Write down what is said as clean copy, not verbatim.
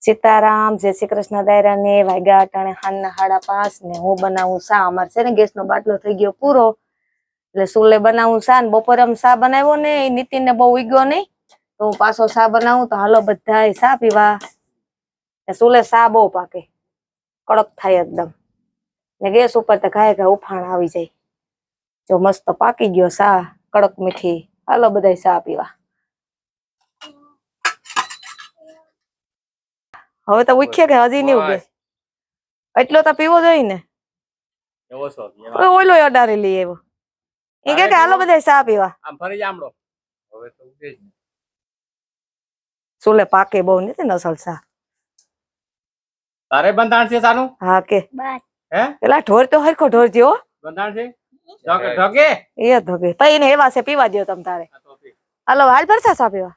સીતારામ, જય શ્રી કૃષ્ણ દાયરા ને વાગ્યા અટાણે હાંજના 5:30 ને હું બનાવું સા. અમારે છે ને ગેસ નો બાટલો થઈ ગયો પૂરો એટલે સુલે બનાવું સા ને બપોરે સા બનાવ્યો ને એ નીતિન ને બહુ ઉગ્યો નહીં તો હું પાછો સા બનાવું તો હાલો બધા સા પીવા. સુલે સા બહુ પાકે કડક થાય એકદમ ને ગેસ ઉપર તો ઘાય ઘા ઉફાણ આવી જાય. જો મસ્ત પાકી ગયો સા કડક મીઠી. હાલો બધા સા પીવા. હવે તો ઉઠે કે હજી નહીં ઉગે એટલો તો પીવો જોઈએ ને. ઓલો અડારી લઈ આવ્યો એ કે હાલો બધા સા પીવા. સુલે પાકે બહુ નથી નસલ સા. તારે બંધાણ છે સાનું? હા કે હે પેલા ઢોર તો હરખો ઢોર જેવો બંધાણ છે ઢોકે એ ધોકે પછી એને એવા છે પીવા દો તમ તારે. હાલો હાલ ભરસા સા પીવા.